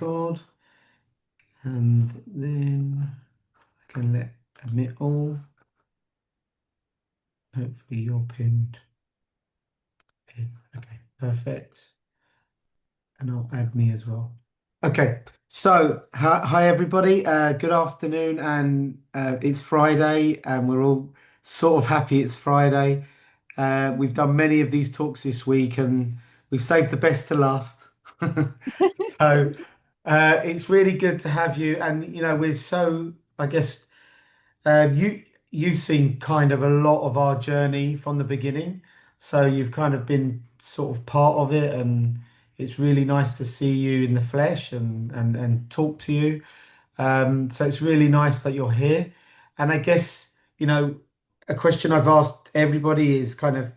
record, and then I can let admit all. Hopefully you're pinned. Okay, perfect. And I'll add me as well. Okay, so hi everybody. Good afternoon, and it's Friday, and we're all sort of happy it's Friday. We've done many of these talks this week, and we've saved the best to last. So it's really good to have you, and we're so. I guess you've seen kind of a lot of our journey from the beginning, so you've kind of been sort of part of it, and it's really nice to see you in the flesh and talk to you. So it's really nice that you're here. And I guess, a question I've asked everybody is kind of,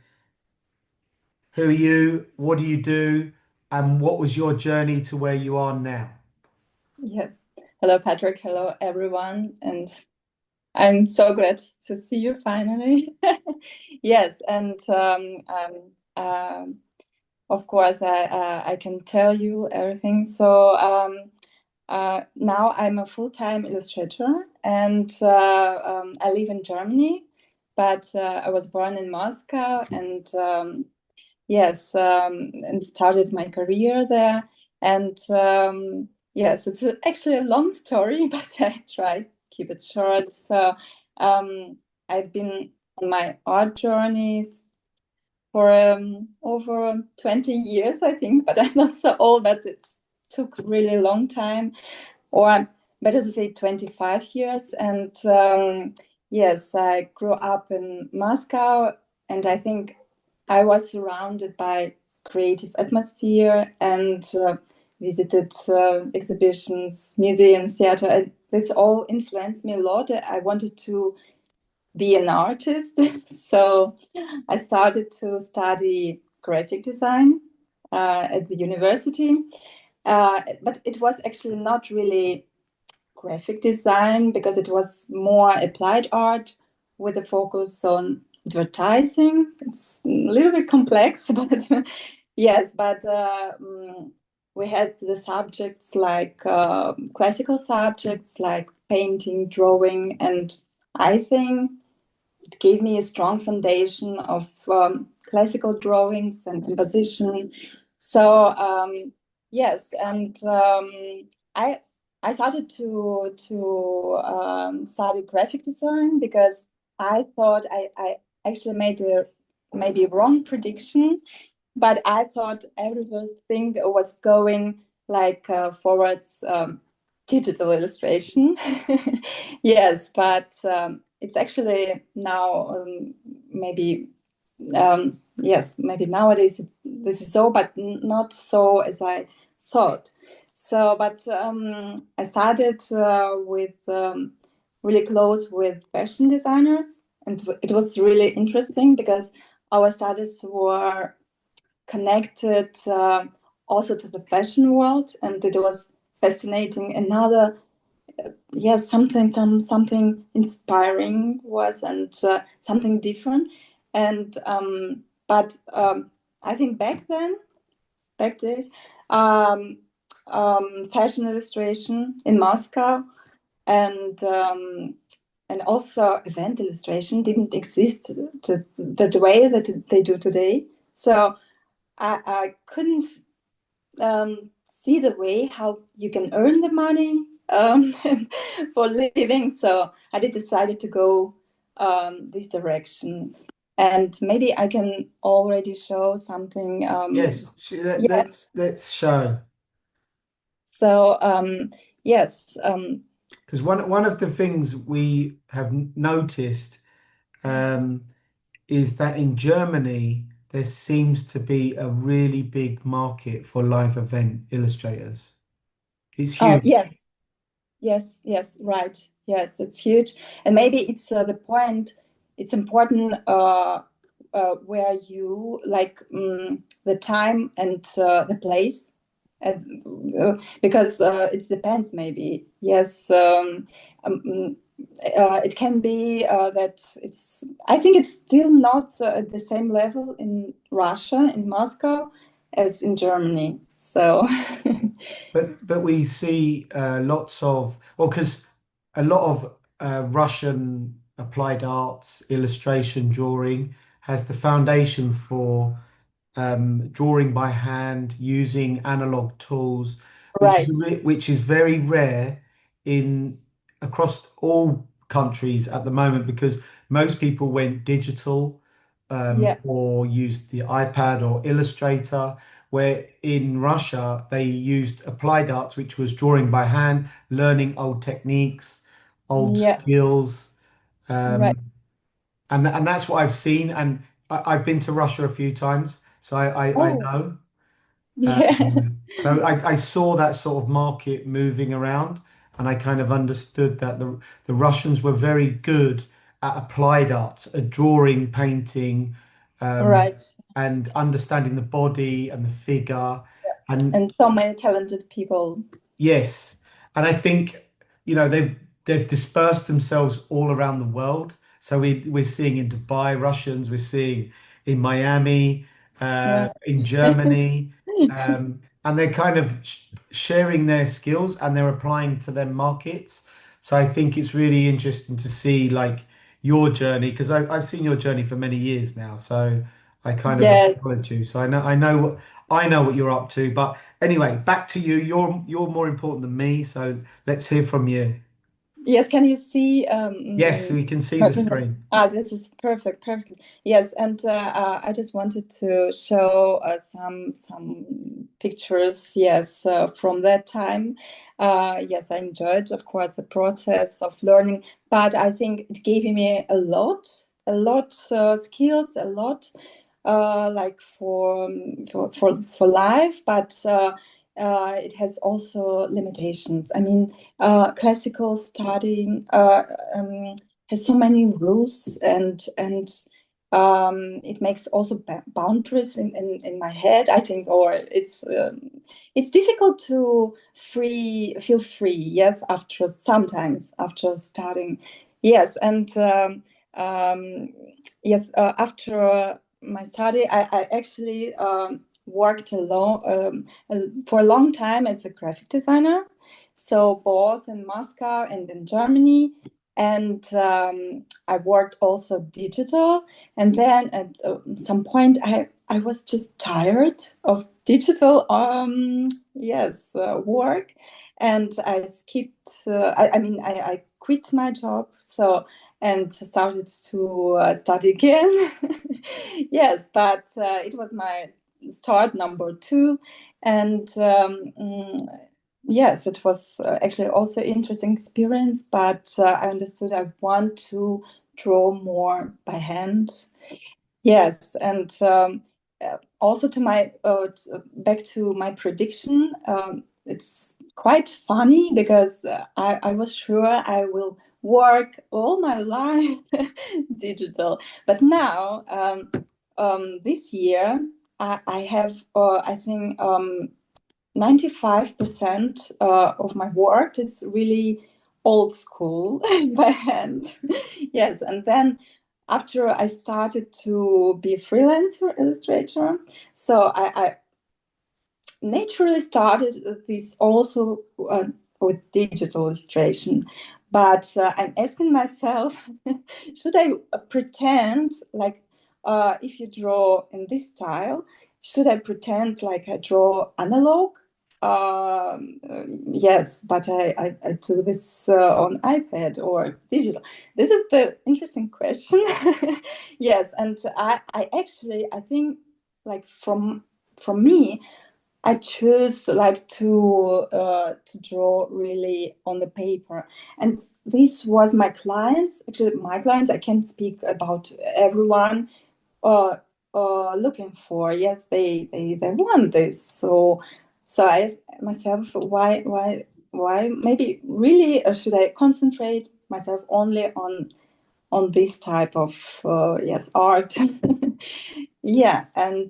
who are you? What do you do? And what was your journey to where you are now? Yes. Hello, Patrick. Hello, everyone. And I'm so glad to see you finally. Yes. And of course, I can tell you everything. So now I'm a full-time illustrator, and I live in Germany, but I was born in Moscow, and yes, and started my career there. And yes, it's actually a long story, but I try to keep it short. So I've been on my art journeys for over 20 years, I think, but I'm not so old, but it took really long time, or better to say 25 years. And yes, I grew up in Moscow, and I think I was surrounded by creative atmosphere, and visited exhibitions, museums, theater. And this all influenced me a lot. I wanted to be an artist, so I started to study graphic design at the university. But it was actually not really graphic design, because it was more applied art with a focus on advertising. It's a little bit complex, but yes, but we had the subjects like classical subjects like painting, drawing, and I think it gave me a strong foundation of classical drawings and composition. So yes, and I I started to study graphic design because I thought I actually made a maybe wrong prediction, but I thought everything was going like forwards digital illustration. Yes, but it's actually now maybe yes, maybe nowadays this is so, but not so as I thought. So, but I started with really close with fashion designers, and it was really interesting because our studies were connected also to the fashion world, and it was fascinating. Another, yes, something inspiring was, and something different. And but I think back days, um, fashion illustration in Moscow, and also event illustration didn't exist to the way that they do today. So I couldn't see the way how you can earn the money for living. So I did decided to go this direction, and maybe I can already show something. Yes, Yeah. let's show. So yes. Because one of the things we have noticed is that in Germany there seems to be a really big market for live event illustrators. It's Oh huge. yes, yes, right. Yes, it's huge, and maybe it's the point. It's important where you like the time and the place, and, because it depends. Maybe yes. Um, it can be that it's. I think it's still not at the same level in Russia, in Moscow, as in Germany. So But we see lots of, well, because a lot of Russian applied arts, illustration, drawing has the foundations for drawing by hand using analog tools, Right. which is very rare in across all countries at the moment because most people went digital Yeah. or used the iPad or Illustrator. Where in Russia they used applied arts, which was drawing by hand, learning old techniques, old Yeah. skills, Right. um, and that's what I've seen. And I've been to Russia a few times, so I Oh, know. yeah. So I saw that sort of market moving around, and I kind of understood that the Russians were very good at applied arts, at drawing, painting, um, Right. and understanding the body and the figure. And And so many talented people. yes, and I think they've dispersed themselves all around the world. So we're seeing in Dubai Russians, we're seeing in Miami, Right. in Germany, and they're kind of sharing their skills and they're applying to their markets. So I think it's really interesting to see like your journey because I've seen your journey for many years now. So I kind of Yes. followed you. So I know what you're up to, but. Anyway, back to you. You're more important than me, so let's hear from you. Yes, can you see Yes, we can see the pardon me. screen. This is perfect, perfect. Yes, and I just wanted to show some pictures, yes, from that time. Yes, I enjoyed, of course, the process of learning, but I think it gave me a lot skills, a lot like for life, but it has also limitations. I mean, classical studying has so many rules and it makes also boundaries in my head, I think, or it's difficult to feel free, yes, after sometimes after studying, yes, and yes, after my study, I actually worked for a long time as a graphic designer, so both in Moscow and in Germany. And I worked also digital. And then at some point, I was just tired of digital, yes, work, and I skipped. I mean, I quit my job. So and started to study again. Yes, but it was my start number two, and yes, it was actually also interesting experience. But I understood I want to draw more by hand. Yes, and also to my back to my prediction. It's quite funny because I was sure I will work all my life digital, but now this year I have I think 95% of my work is really old school by hand. Yes, and then after I started to be a freelancer illustrator, so I naturally started this also with digital illustration. But I'm asking myself, should I pretend like if you draw in this style, should I pretend like I draw analog? Yes, but I do this on iPad or digital. This is the interesting question. Yes, and I actually I think like from me I choose like to draw really on the paper, and this was my clients. Actually, my clients. I can't speak about everyone. Uh, looking for, yes, they want this. So I asked myself, why? Maybe really should I concentrate myself only on this type of yes art? Yeah, and.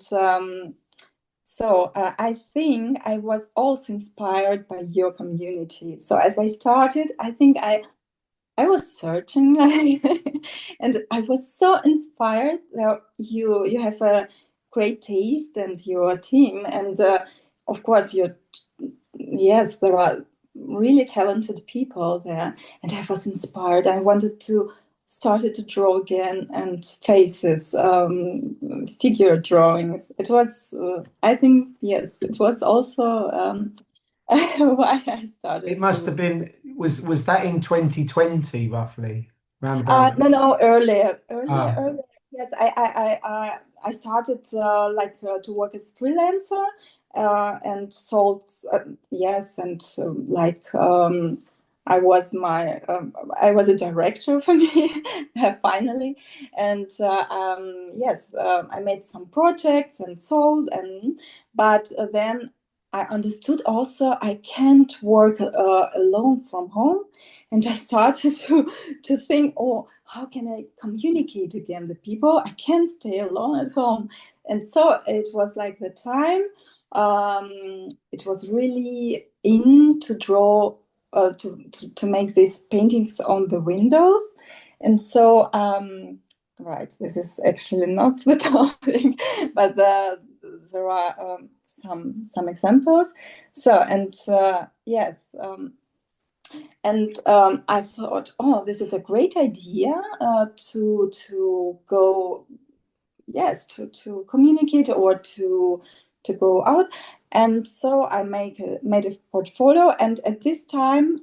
So I think I was also inspired by your community. So as I started, I think I was searching, and I was so inspired that you have a great taste and your team, and of course yes, there are really talented people there, and I was inspired. I wanted to started to draw again and faces, figure drawings. It was, I think, yes, it was also why I It started must to. have been, was that in 2020 roughly? Round about. No, no, Ah, earlier. Yes, I started to work as freelancer and sold. Yes, and I was a director for me finally, and yes, I made some projects and sold, and but then I understood also I can't work alone from home, and I started to think, oh, how can I communicate again with people? I can't stay alone at home. And so it was like the time. It was really in to draw, to make these paintings on the windows. And so, right, this is actually not the topic, but there are some examples. So, and yes. And I thought, oh, this is a great idea to go, yes, to communicate or to go out. And so I made a portfolio. And at this time,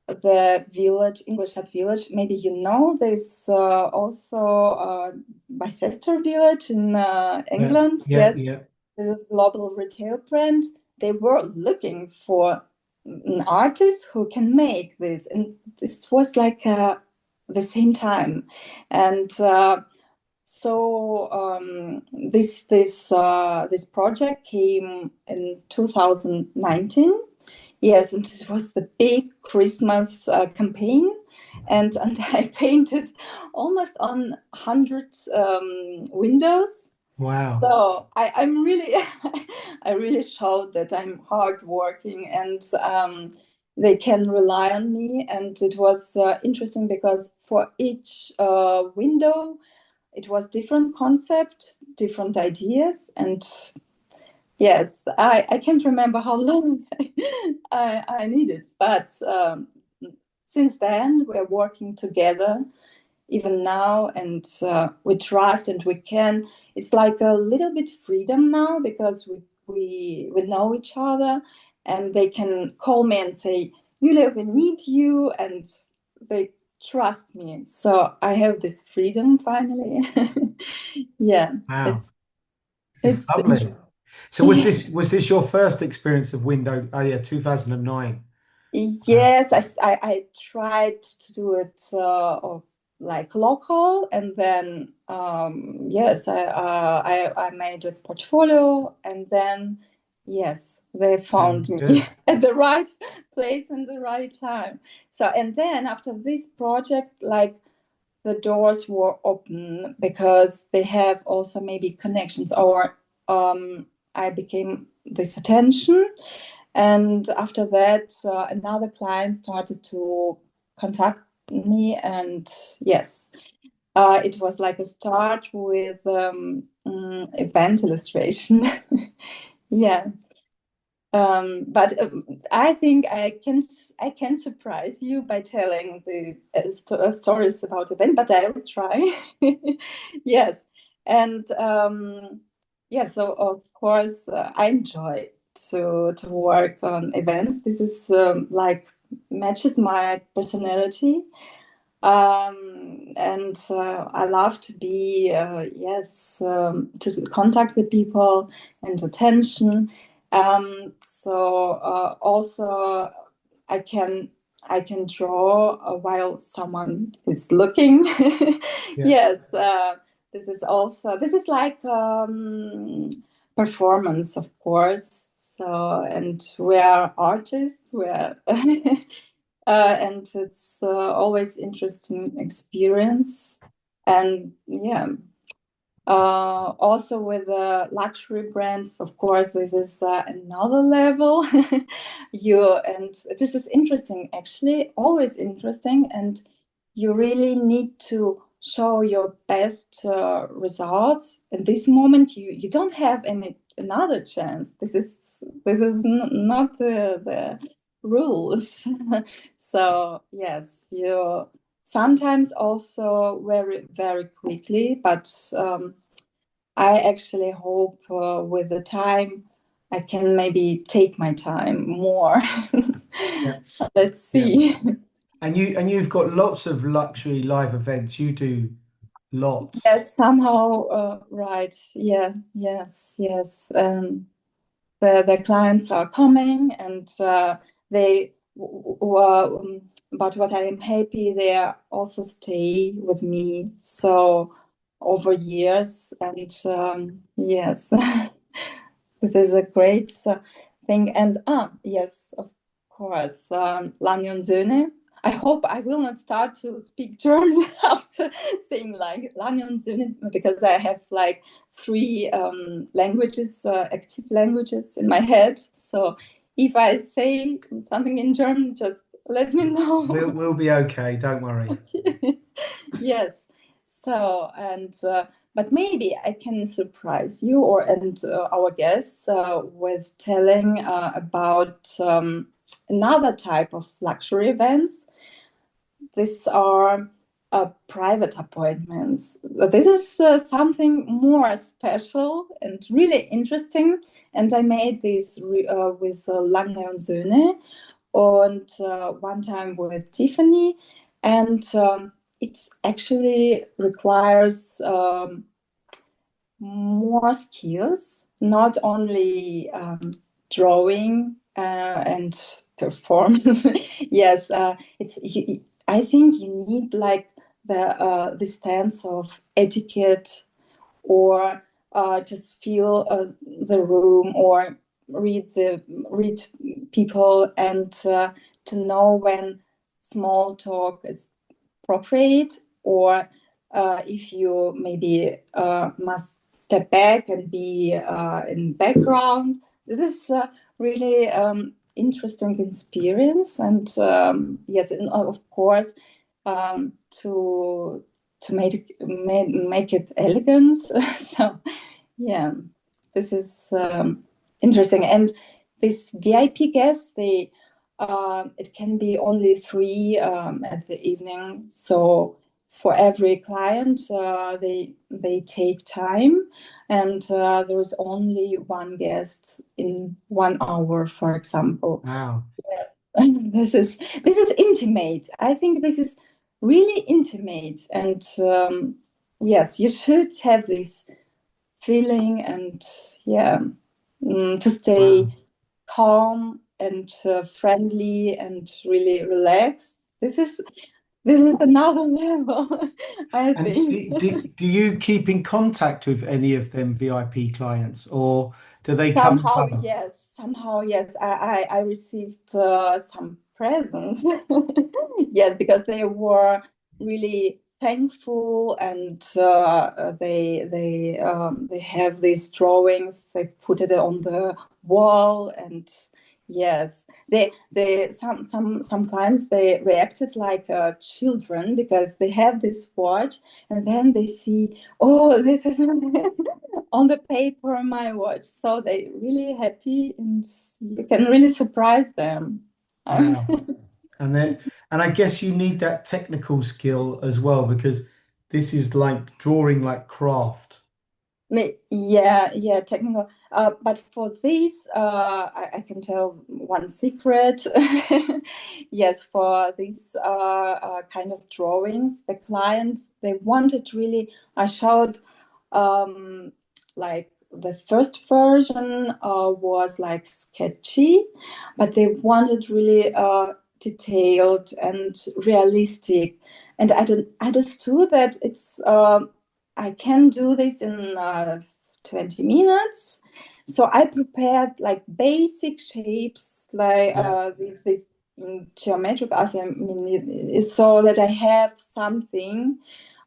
the village, Ingolstadt village, maybe you know, there's also Bicester village in yeah, England. yeah, Yes, yeah. this is global retail brand. They were looking for an artist who can make this, and this was like the same time, and this project came in 2019. Yes, and it was the big Christmas campaign, and I painted almost on 100 windows. Wow. So I'm really, I really showed that I'm hardworking and they can rely on me. And it was interesting because for each window, it was different concept, different ideas, and yes, I can't remember how long I needed, but since then we're working together even now, and we trust and we can. It's like a little bit freedom now because we know each other, and they can call me and say, Julia, we need you, and they trust me. So I have this freedom finally. Yeah, Wow. it's It's it's lovely. interesting. So was this your first experience of window? Oh yeah, 2009. Yes, I tried to do it like local, and then yes, I made a portfolio, and then yes, they found me Good. at the right place and the right time. So, and then after this project, like the doors were open because they have also maybe connections, or I became this attention, and after that, another client started to contact me, and yes, it was like a start with event illustration. Yeah, but I think I can surprise you by telling the stories about event, but I will try. Yes, and yeah, so of course I enjoy to work on events. This is like matches my personality, and I love to be yes, to contact with people and attention. So also I can I can draw while someone is looking. Yeah. Yes, this is like performance, of course. So, and we are artists. We are and it's always interesting experience. And yeah, also with luxury brands, of course, this is another level. You and this is interesting, actually, always interesting, and you really need to show your best results. At this moment, you don't have any another chance. This is this is not the rules. So yes, you sometimes also very, very quickly, but I actually hope with the time I can maybe take my time more. Yeah. Let's Yeah. see. And you've got lots of luxury live events. You do lots. Yes, somehow, right. Yeah, yes, yes. The clients are coming, and they but what I am happy, they also stay with me so over years, and yes, this is a great thing. And yes, of course, Lange Söhne. I hope I will not start to speak German after saying like Lange Söhne, because I have like three languages, active languages in my head. So if I say something in German, just let me know. We'll be okay. Don't worry. Yes. So, and but maybe I can surprise you or and our guests with telling about another type of luxury events. These are private appointments. This is something more special and really interesting. And I made this with Lange Söhne and one time with Tiffany. And it actually requires more skills, not only drawing and performance. Yes, I think you need like the sense of etiquette, or just feel the room, or read people, and to know when small talk is appropriate, or if you maybe must step back and be in background. This is really interesting experience, and yes, and of course to make it elegant. So yeah, this is interesting. And this VIP guests, they it can be only three at the evening. So for every client, they take time, and there is only one guest in 1 hour, for example. Wow. This is intimate. I think this is really intimate, and yes, you should have this feeling, and yeah, to stay Wow. calm and friendly and really relaxed. This is another level, I And think. do you keep in contact with any of them VIP clients, or do they come and Somehow, go? yes. Somehow, yes. I received some presents. Yes, because they were really thankful, and they have these drawings. They put it on the wall, and yes, sometimes they reacted like children, because they have this watch, and then they see, oh, this is on the paper my watch, so they really happy, and you can really surprise them. Wow. And then, and I guess you need that technical skill as well, because this is like drawing like craft. Yeah, yeah, technical. But for this, I can tell one secret. Yes, for these kind of drawings, the clients, they wanted really. I showed like the first version was like sketchy, but they wanted really detailed and realistic. And I understood that it's. I can do this in 20 minutes. So I prepared like basic shapes, like Yeah. these geometric art, I mean, so that I have something.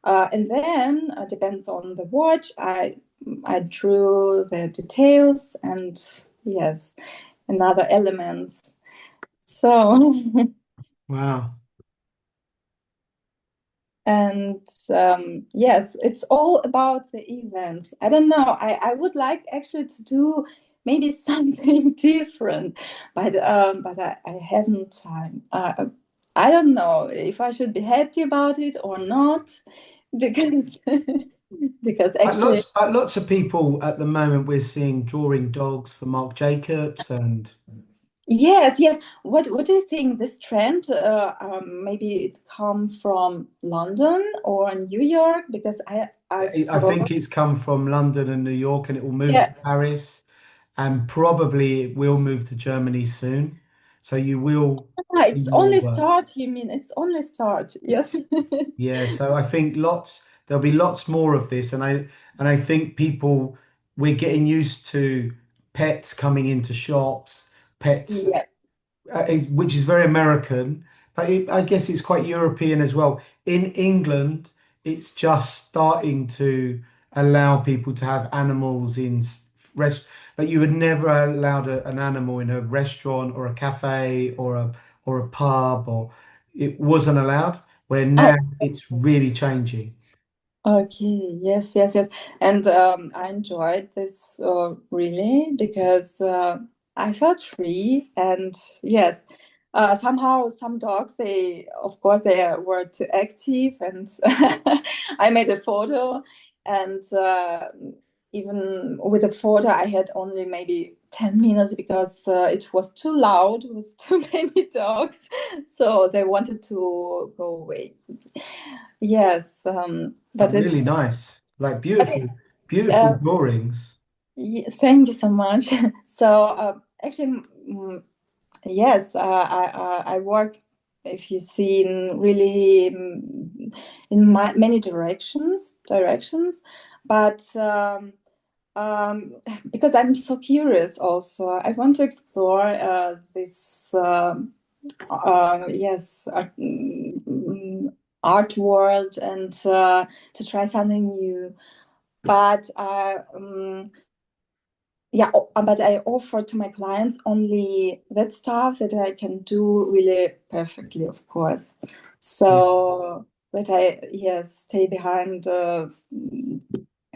And then depends on the watch. I drew the details, and yes, another elements. So Wow. and yes, it's all about the events. I don't know. I would like actually to do maybe something different, but I haven't time. I don't know if I should be happy about it or not, because because actually, Lots of people at the moment we're seeing drawing dogs for Marc Jacobs and yes, yes. What do you think? This trend, maybe it come from London or New York, because I I saw, think it's come from London and New York and it will move yeah. to Paris and probably it will move to Germany soon. So you will Ah, see it's more only work. start. You mean it's only start? Yes. Yeah, so I think there'll be lots more of this and I think people we're getting used to pets coming into shops, pets Yeah. which is very American, but I guess it's quite European as well. In England, it's just starting to allow people to have animals in rest. Like you would never allowed an animal in a restaurant or a cafe or a pub, or it wasn't allowed. Where I now it's really changing. Okay, yes, yes, yes. And I enjoyed this really because I felt free. And yes, somehow some dogs, of course, were too active. And I made a photo. And even with the photo, I had only maybe 10 minutes because it was too loud with too many dogs. So they wanted to go away. Yes, Oh, but really it's nice, like beautiful uh, drawings. thank you so much. So actually, yes, I work. If you see in really in many directions, but because I'm so curious, also I want to explore this. Yes, art world, and to try something new. But yeah, but I offer to my clients only that stuff that I can do really perfectly, of course. Yeah. So that I, yes, stay behind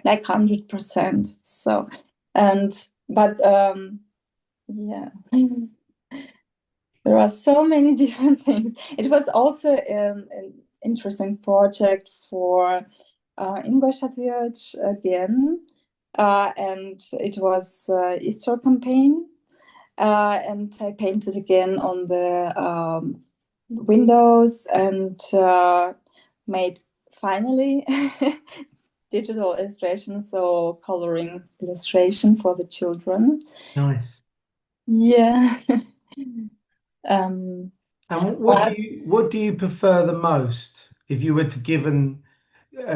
like 100%. So, and but yeah. There are so many different things. It was also an interesting project for Ingolstadt again, and it was Easter campaign, and I painted again on the windows and made finally digital illustration, so coloring illustration for the children. Nice. Yeah. um, And but what do you prefer the most? If you were to given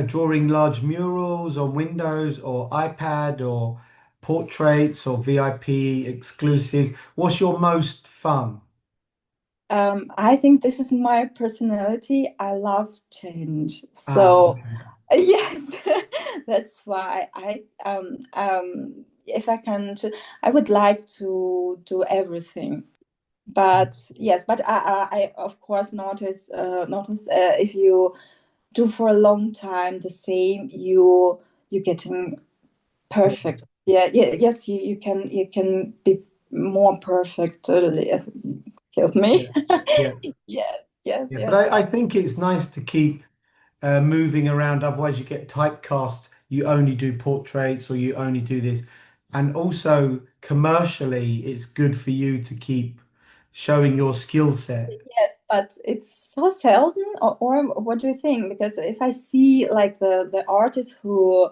drawing large murals on windows or iPad or portraits or VIP exclusives, what's your most fun? I think this is my personality. I love change. Ah, So, okay. yes, that's why if I can, I would like to do everything. But yes, but I of course notice if you do for a long time the same, you getting Yeah, perfect. Yeah, yeah, yes, you can be more perfect. Totally, yes, killed yeah, me. yeah, Yes, yes, yeah. But yes. I think it's nice to keep moving around. Otherwise, you get typecast. You only do portraits or you only do this. And also, commercially, it's good for you to keep showing your skill set. Yes, but it's so seldom. Or what do you think? Because if I see like the artists who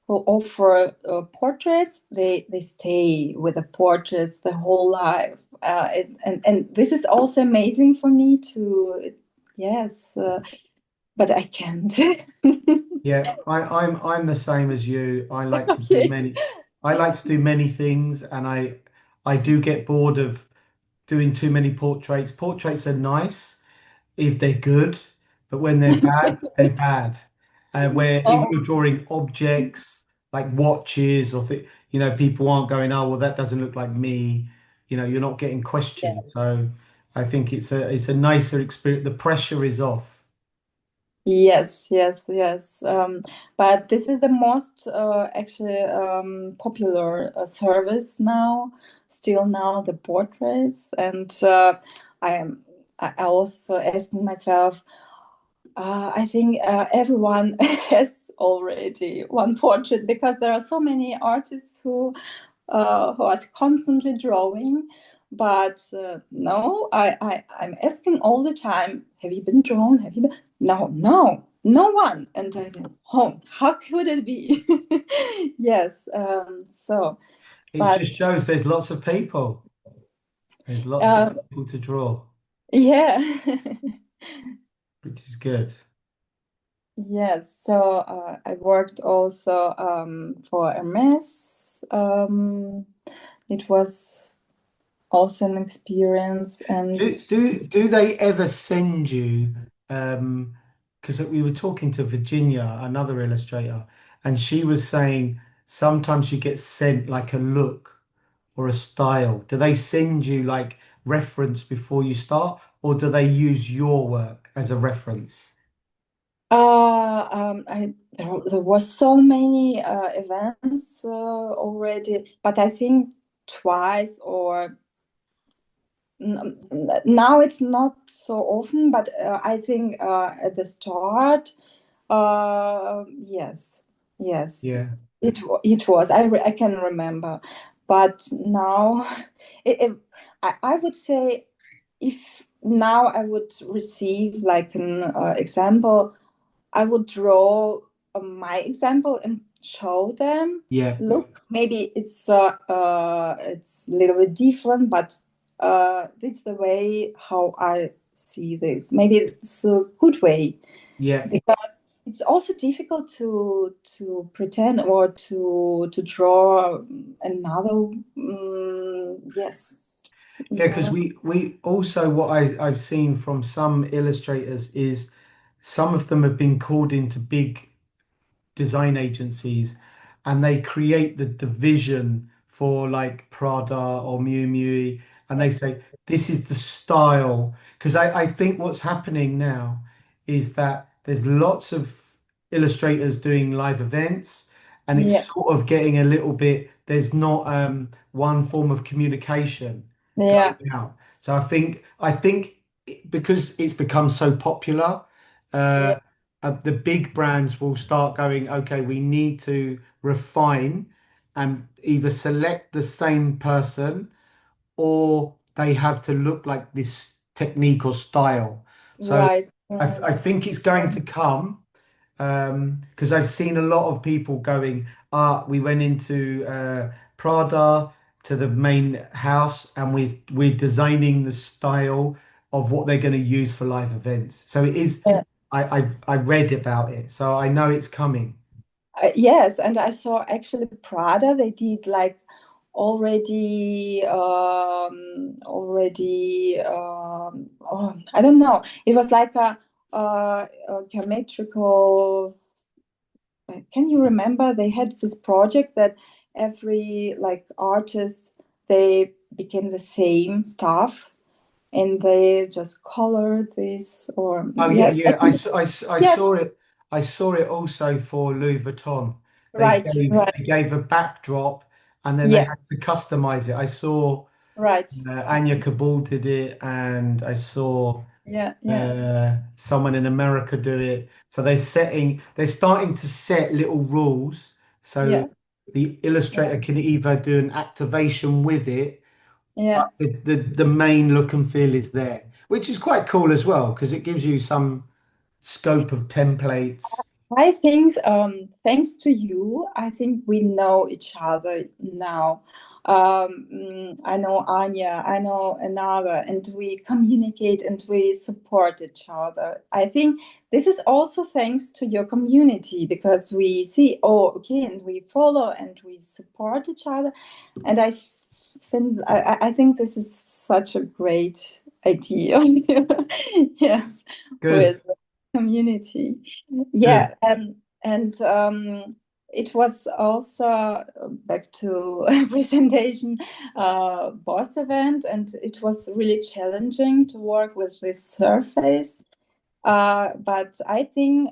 offer portraits, they stay with the portraits the whole life. And this is also amazing for me to, yes, but I can't. Yeah, I'm the same as you. Okay. I like to do many things, and I do get bored of doing too many portraits. Portraits are nice if they're good, but when they're bad, they're bad. Where if Oh, you're drawing objects like watches or people aren't going, oh well, that doesn't look like me. You're not getting yeah. questioned. So I think it's a nicer experience. The pressure is off. Yes, yes, yes. But this is the most actually popular service now. Still now the portraits, and I am. I also asking myself. I think everyone has already one portrait because there are so many artists who are constantly drawing. But no, I'm asking all the time, have you been drawn? Have you been? No, no, no one. And I know, oh, how could it be? Yes. It But just shows there's lots of people. There's lots of uh, people to draw, yeah. which is good. Yes. So I worked also for Hermès. It was also an experience, and Do they ever send you? Because we were talking to Virginia, another illustrator, and she was saying sometimes you get sent like a look or a style. Do they send you like reference before you start, or do they use your work as a reference? there was so many events already, but I think twice or now it's not so often, but I think at the start, yes, yes, Yeah, it was. I can remember, but now, it, I would say if now I would receive like an example, I would draw my example and show them. yeah, Look, maybe it's a little bit different, but this is the way how I see this. Maybe it's a good way yeah. because it's also difficult to pretend or to draw another. Yes, Yeah, because no, we also what I've seen from some illustrators is some of them have been called into big design agencies and they create the vision for like Prada or Miu Miu and they say this is the style because I think what's happening now is that there's lots of illustrators doing live events and it's yeah, sort of getting a little bit there's not one form of communication yeah, going out. So I think because it's become so popular uh, yeah, the big brands will start going, okay, we need to refine and either select the same person or they have to look like this technique or style. So right, I right. think it's going to come because I've seen a lot of people going, we went into Prada to the main house and we're designing the style of what they're going to use for live events. So it is, Yeah. I read about it, so I know it's coming. Yes, and I saw actually Prada. They did like already. Oh, I don't know. It was like a geometrical. Can you remember? They had this project that every like artist they became the same stuff, and they just colored this. Or Oh yeah, yes, I yeah. think I yes. saw it. I saw it also for Louis Vuitton. Right, right. They gave a backdrop and then they Yeah, had to customize it. I saw right. Anya Kabul did it, and I saw Yeah, yeah. someone in America do it. So they're starting to set little rules so Yeah, the yeah, illustrator can either do an activation with it, but yeah. the main look and feel is there, which is quite cool as well because it gives you some scope of templates. I think thanks to you, I think we know each other now. I know Anya, I know Anara, and we communicate and we support each other. I think this is also thanks to your community because we see, oh, okay, and we follow and we support each other. And I think this is such a great idea. Yes, Good, with community. good. Yeah, and it was also back to presentation boss event, and it was really challenging to work with this surface. But I think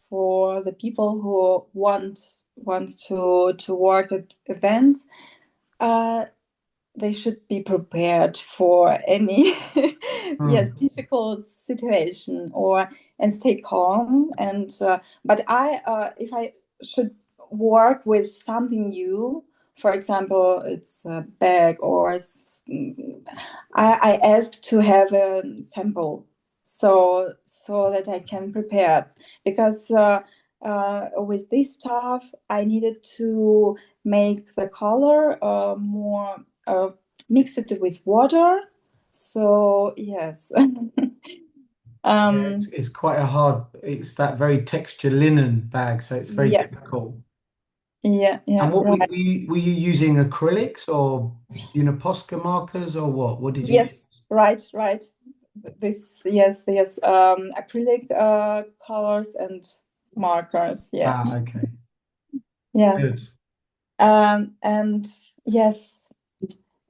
for the people who want to work at events, uh, they should be prepared for any yes Mm. difficult situation or and stay calm and but I if I should work with something new, for example it's a bag or I asked to have a sample so that I can prepare it because with this stuff I needed to make the color more mix it with water. So yes. Yeah, it's quite a hard, it's that very texture linen bag, so it's very Yeah, difficult. And yeah, what right. were you using acrylics or Posca markers or what? What did you Yes, use? right, right. This, yes, acrylic colors and markers. Yeah, Ah, okay. yeah. Good. And yes,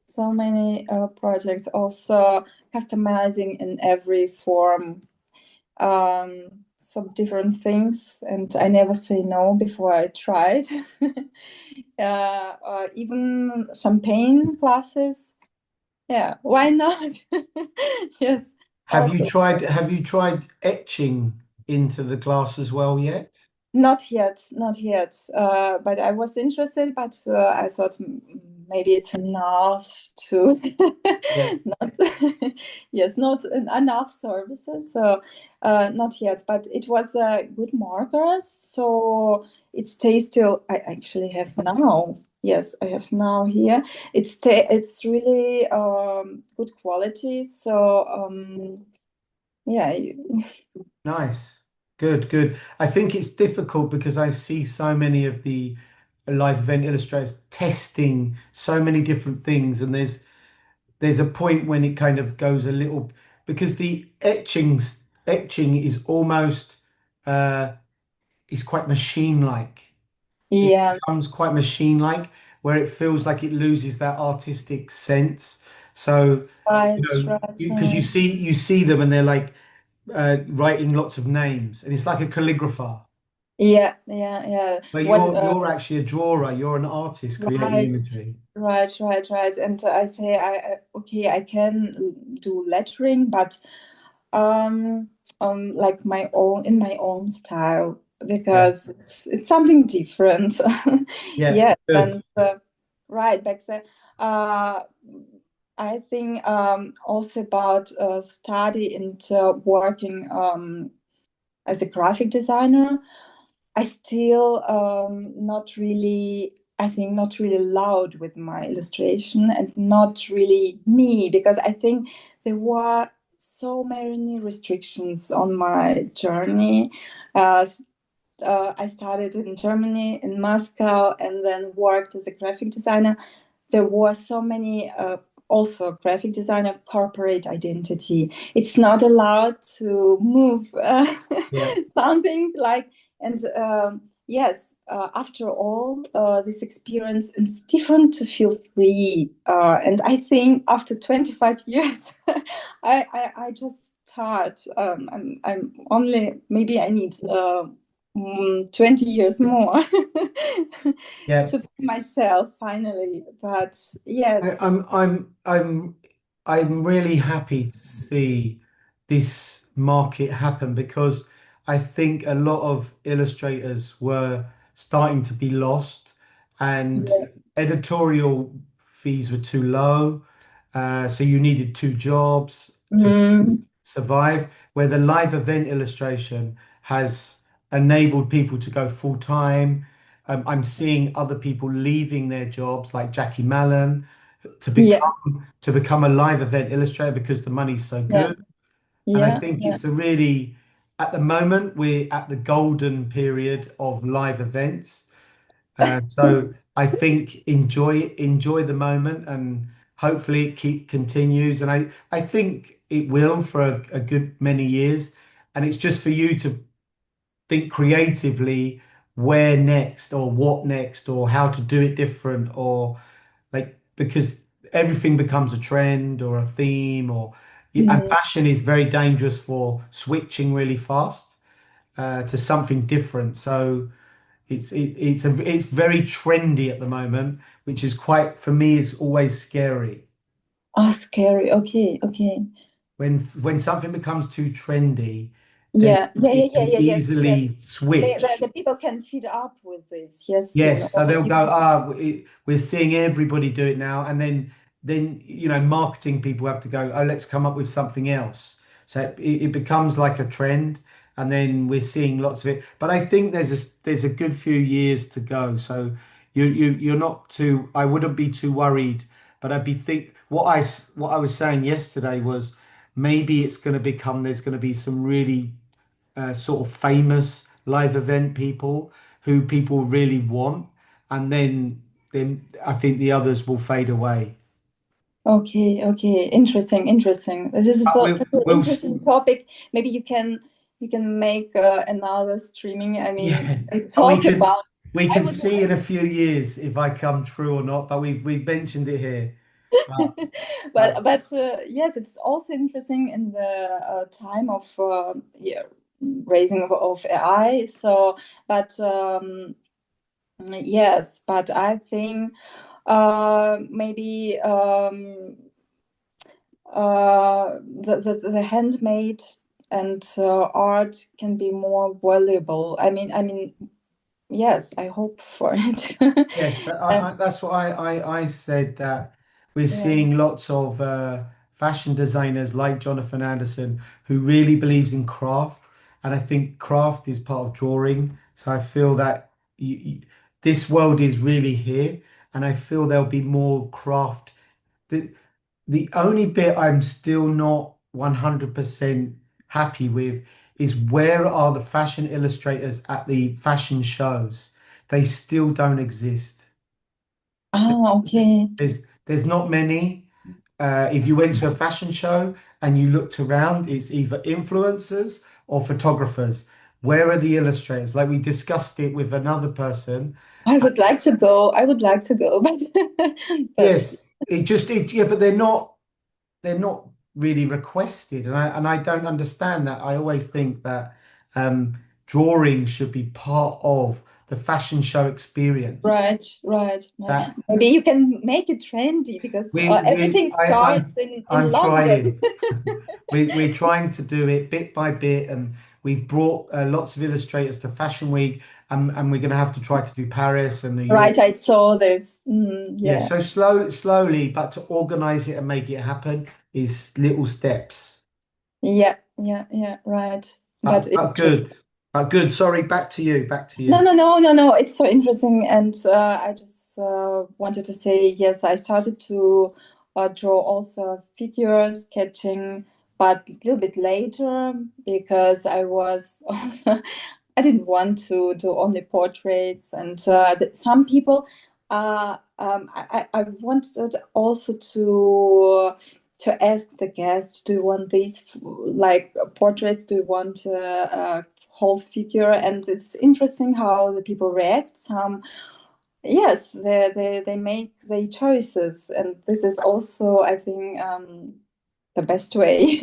so many projects also customizing in every form some different things, and I never say no before I tried. Even champagne classes. Yeah, why not? Yes, also. Have you tried etching into the glass as well yet? Not yet, not yet. But I was interested, but I thought maybe it's enough to Yeah. not, yes, not enough services. So not yet, but it was good markers. So it stays still. I actually have now. Yes, I have now here. It's really good quality. So yeah, Nice. Good, good. I think it's difficult because I see so many of the live event illustrators testing so many different things, and there's a point when it kind of goes a little because the etching is almost uh is quite machine-like. It yeah, becomes quite machine-like where it feels like it loses that artistic sense. So, right, right, because right. you see them and they're like writing lots of names, and it's like a calligrapher. Yeah, yeah, yeah. But What, you're actually a drawer. You're an artist creating right, imagery. right. And I say, okay, I can do lettering, but um, like my own in my own style Yeah, because it's something different. yeah, Yeah, good. and right back then, uh, I think also about study and working as a graphic designer. I still not really, I think, not really loud with my illustration and not really me because I think there were so many restrictions on my journey. Uh, I started in Germany, in Moscow, and then worked as a graphic designer. There were so many also graphic designer corporate identity. It's not allowed to move Yeah, something like and yes. After all, this experience it's different to feel free, and I think after 25 years, I just start. I'm only maybe I need 20 years more yeah. to be myself finally. But I, yes, I'm really happy to see this market happen because I think a lot of illustrators were starting to be lost and yeah, editorial fees were too low. So you needed two jobs to mm, survive, where the live event illustration has enabled people to go full time. I'm seeing other people leaving their jobs, like Jackie Mallon, yeah, to become a live event illustrator because the money's so yeah, good. And I yeah, think yeah, it's a really, at the moment, we're at the golden period of live events. So I think enjoy the moment and hopefully it continues. And I think it will for a good many years. And it's just for you to think creatively where next or what next or how to do it different or like because everything becomes a trend or a theme or And Mhm. fashion is very dangerous for switching really fast to something different. So it's very trendy at the moment, which is quite for me is always scary. Ah, scary. Okay, okay. When something becomes too trendy, then Yeah, yeah, yeah, it yeah, can yeah, yes, yes. easily switch. The people can feed up with this. Yes, you Yes, know, so they'll you go, can. we're seeing everybody do it now, and then marketing people have to go, oh, let's come up with something else. So it becomes like a trend, and then we're seeing lots of it. But I think there's a good few years to go. So you're not too. I wouldn't be too worried, but I'd be think what I was saying yesterday was maybe it's going to become there's going to be some really sort of famous live event people who people really want, and then I think the others will fade away. Okay, okay. Interesting, interesting. This is But such an interesting topic. Maybe you can make another streaming. I mean, yeah, and but talk about. we I can would see in a few years if I come true or not. But we've mentioned it here. But, but but yes, it's also interesting in the time of yeah, raising of AI. So, but yes, but I think maybe the handmade and art can be more valuable. I mean, yes, I hope for it. yes, Uh, that's what I said that we're yeah. seeing lots of fashion designers like Jonathan Anderson who really believes in craft, and I think craft is part of drawing. So I feel that this world is really here, and I feel there'll be more craft. The the only bit I'm still not 100% happy with is where are the fashion illustrators at the fashion shows? They still don't exist. Ah, okay. There's not many. If you went to a fashion show and you looked around, it's either influencers or photographers. Where are the illustrators? Like we discussed it with another person. I would like to go. I would like to go, but Yes, yeah, but they're not really requested, and I don't understand that. I always think that um, drawing should be part of the fashion show experience. right, right, right. That Maybe you can make it trendy because everything starts in I'm London. trying. We're trying to do it bit by bit, and we've brought lots of illustrators to Fashion Week, and we're going to have to try to do Paris and New York. Right, I saw this. Yeah, Yeah, so slowly, but to organize it and make it happen is little steps. yeah, yeah, yeah. Right, but But it's good. But good. Sorry, back to you. Back to no, you. no, no, no, no. It's so interesting, and I just wanted to say yes. I started to draw also figure sketching, but a little bit later because I was I didn't want to do only portraits, and some people. I wanted also to ask the guests, do you want these like portraits? Do you want whole figure? And it's interesting how the people react. Some, yes, they make their choices, and this is also, I think, the best way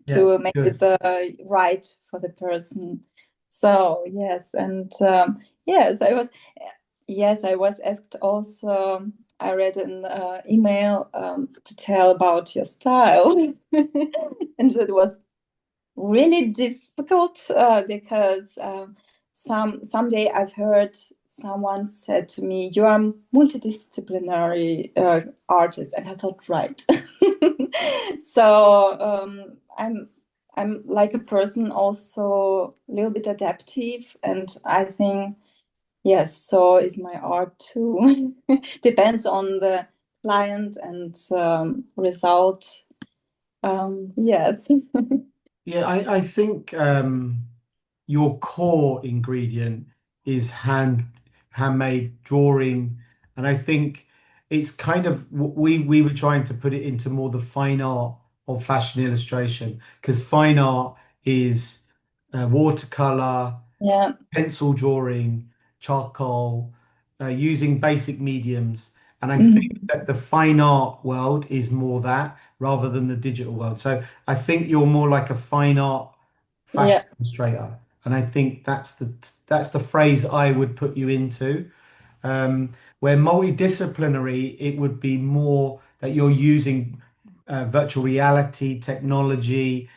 Yeah, to make it good. right for the person. So yes, and yes, I was asked also. I read an email to tell about your style, and it was really difficult because someday I've heard someone said to me, "You are a multidisciplinary artist," and I thought, right. So I'm like a person also a little bit adaptive, and I think yes, so is my art too. Depends on the client and result. Yes. Yeah, I think your core ingredient is handmade drawing, and I think it's kind of we were trying to put it into more the fine art of fashion illustration because fine art is watercolor, Yeah. pencil drawing, charcoal, using basic mediums. And I think Mhm. that the fine art world is more that rather than the digital world. So I think you're more like a fine art fashion Yeah, illustrator. And I think that's the phrase I would put you into. Where multidisciplinary, it would be more that you're using virtual reality technology,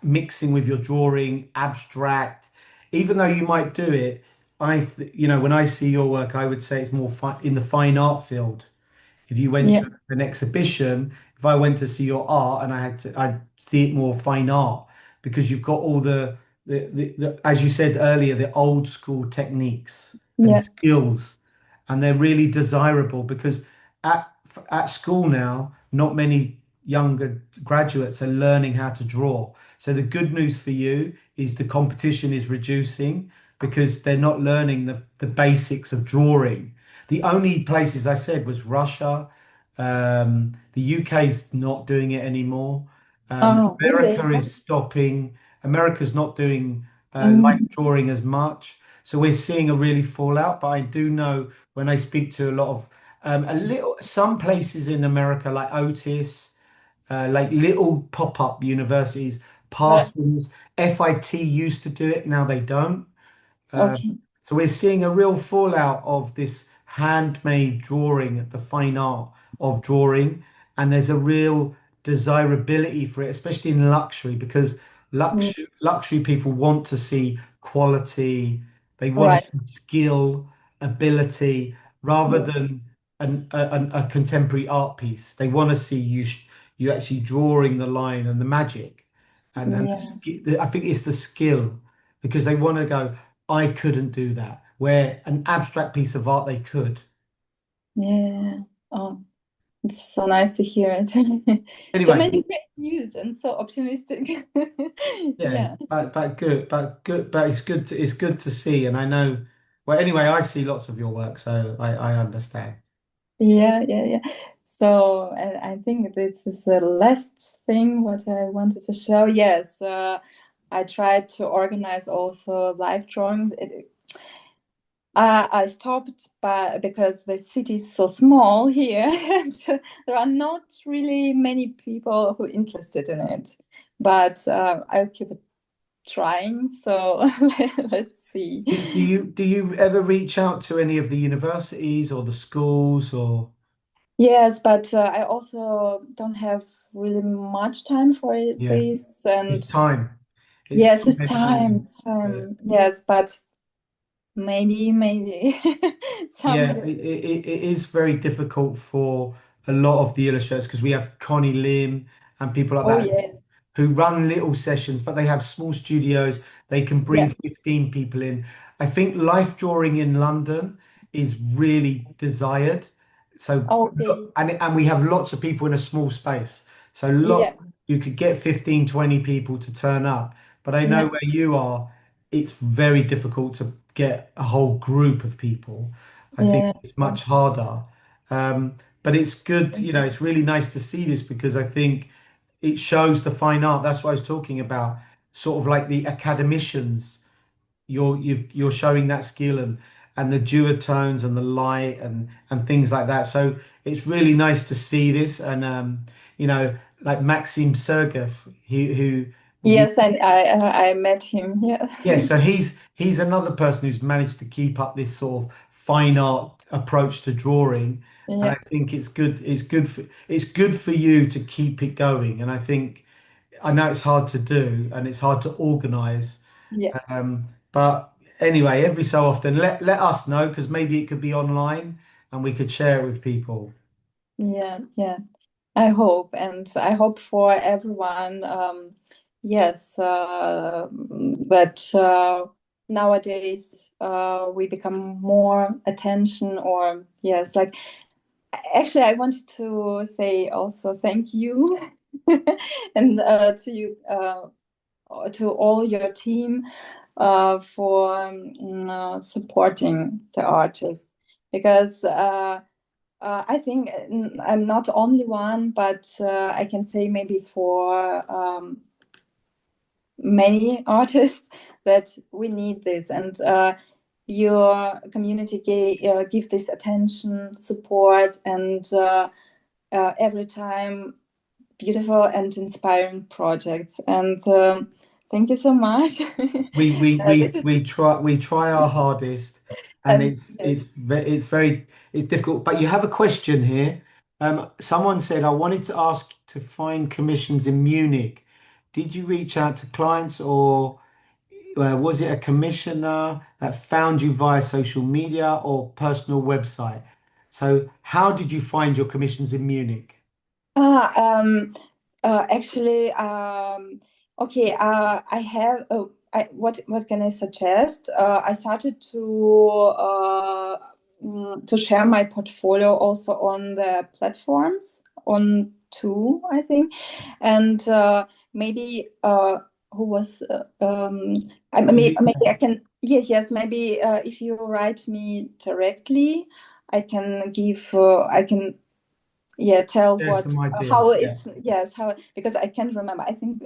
mixing with your drawing, abstract. Even though you might do it, when I see your work, I would say it's more in the fine art field. If you went yeah, to an exhibition, if I went to see your art and I'd see it more fine art because you've got all as you said earlier, the old school techniques and yeah, skills, and they're really desirable because at at school now, not many younger graduates are learning how to draw. So the good news for you is the competition is reducing because they're not learning the basics of drawing. The only places I said was Russia. The UK's not doing it anymore. oh, America really? is stopping. America's not doing light Mm, drawing as much. So we're seeing a really fallout. But I do know when I speak to a lot of some places in America like Otis, like little pop-up universities, yeah, Parsons, FIT used to do it. Now they don't. Um, okay. so we're seeing a real fallout of this handmade drawing, the fine art of drawing, and there's a real desirability for it, especially in luxury, because Mm, luxury people want to see quality, they want to right. see skill, ability, rather Yeah, than a contemporary art piece. They want to see you actually drawing the line and the magic, and yeah, I think it's the skill because they want to go. I couldn't do that. Where an abstract piece of art they could. yeah. Oh, it's so nice to hear it. So Anyway, many great news and so optimistic. yeah, Yeah. but it's good to see. And I know, well, anyway, I see lots of your work, so I understand. Yeah, yeah, yeah. So I think this is the last thing what I wanted to show. Yes, I tried to organize also live drawings. I stopped because the city is so small here, and there are not really many people who are interested in it. But I'll keep it trying. So let's see. Do you ever reach out to any of the universities or the schools or Yes, but I also don't have really much time for yeah, this, and it's time. It's yes, it's time. Yeah. time. Yes, but maybe Yeah, someday. it is very difficult for a lot of the illustrators because we have Connie Lim and people like Oh that yes, who run little sessions, but they have small studios. They can yeah. bring 15 people in. I think life drawing in London is really desired. So, Okay, and we have lots of people in a small space. So, yeah, you could get 15, 20 people to turn up. But I know yeah, where you are, it's very difficult to get a whole group of people. I think yeah, it's much harder. But it's good, it's really nice to see this because I think it shows the fine art. That's what I was talking about. Sort of like the academicians, you're showing that skill and the duotones and the light and things like that. So it's really nice to see this. And like Maxim Sergev, who you yes. And I met him. Yeah, yeah, so he's another person who's managed to keep up this sort of fine art approach to drawing, and I yeah, think it's good for you to keep it going. And I know it's hard to do and it's hard to organize, yeah, but anyway, every so often let us know because maybe it could be online and we could share it with people. yeah, yeah. I hope, and I hope for everyone. Yes, that nowadays we become more attention, or yes, like actually, I wanted to say also thank you, and to you, to all your team, for supporting the artists, because. I think I'm not the only one, but I can say maybe for many artists that we need this. And your community give this attention, support, and every time beautiful and inspiring projects. And thank you so much. This is We try our hardest, and and it's yes. it's difficult. But you have a question here. Someone said, I wanted to ask to find commissions in Munich. Did you reach out to clients, or was it a commissioner that found you via social media or personal website? So how did you find your commissions in Munich? Ah, actually, okay. I have. What can I suggest? I started to share my portfolio also on the platforms on two, I think, and maybe who was maybe I can. Yes, yes. Maybe if you write me directly, I can give. I can tell There's what some how ideas. Yeah. it's yes how because I can't remember. I think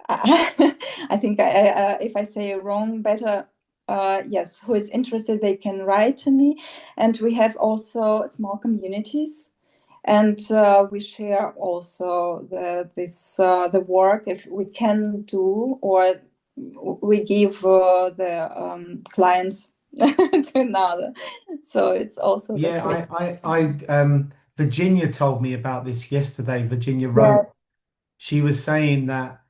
I think if I say wrong, better yes, who is interested, they can write to me, and we have also small communities, and we share also the work if we can do, or we give the clients to another. So it's also the Yeah, great. Virginia told me about this yesterday. Virginia wrote, Yes. she was saying that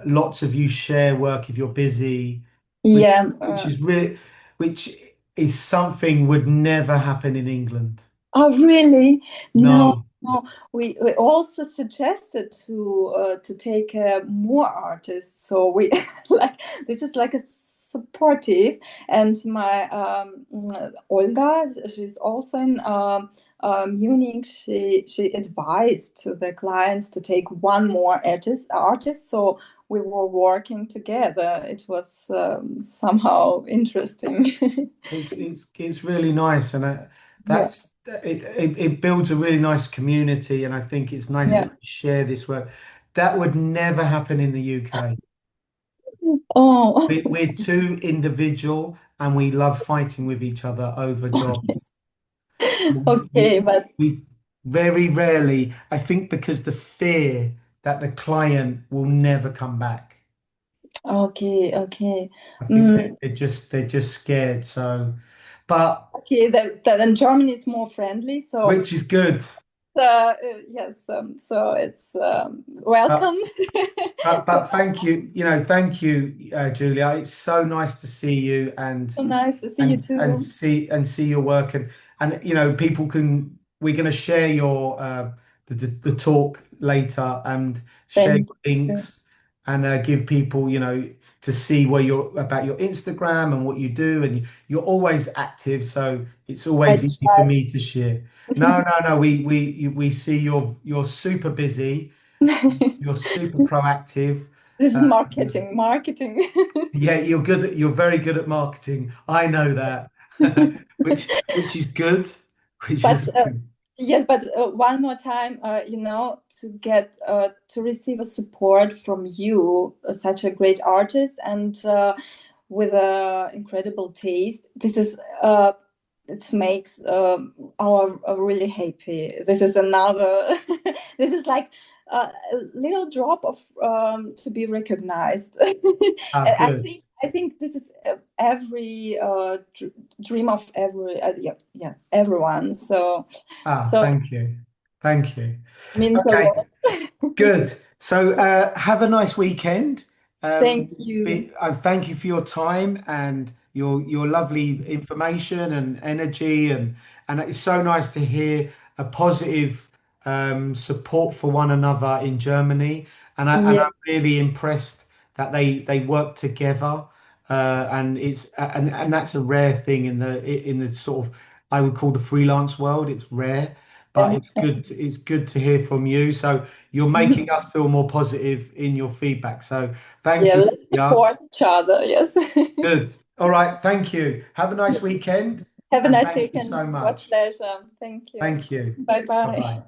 lots of you share work if you're busy, which Yeah. which is really, which is something would never happen in England. Oh, really? No, No. no. We also suggested to take more artists. So we like this is like a supportive. And my Olga, she's also in Munich. She advised to the clients to take one more artist. So we were working together. It was somehow interesting. It's really nice, and Yeah, it builds a really nice community, and I think it's nice that yeah. you share this work. That would never happen in the UK. Oh, We're too individual, and we love fighting with each other over jobs. okay, but We very rarely, I think, because the fear that the client will never come back. okay, okay. I think Mm, they're just scared. So, but okay, then Germany is more friendly, so which is good. yes, so it's But welcome to but thank you, Julia. It's so nice to see you so nice to see you and too. see your work, and people can, we're going to share your the talk later and share Thank your you. links, and give people, to see where you're about your Instagram and what you do, and you're always active, so it's I always easy for try. me to share. No, we see you're super busy, you're super proactive. This is Uh, marketing, marketing. yeah, you're very good at marketing. I know that. Which is good. Which is But good. yes, but one more time, to get to receive a support from you, such a great artist, and with a incredible taste. This is it makes our really happy. This is another. This is like a little drop of to be recognized. And Ah, good. I think this is every dream of every yeah everyone. Ah, So thank you. Thank you. means a Okay, lot. good. So have a nice weekend. Thank you. Thank you for your time and your lovely information and energy, and it's so nice to hear a positive support for one another in Germany. And Yeah, I'm really impressed that they work together. And that's a rare thing in the sort of, I would call, the freelance world. It's rare, but yeah, it's good. It's good to hear from you. So you're making us feel more positive in your feedback. So thank yeah. you. Let's Yeah, support each other. Yes. good. All right. Thank you. Have a nice weekend, Have a and nice thank you weekend. so It was much. pleasure. Thank you. Thank you. Bye Bye bye. bye.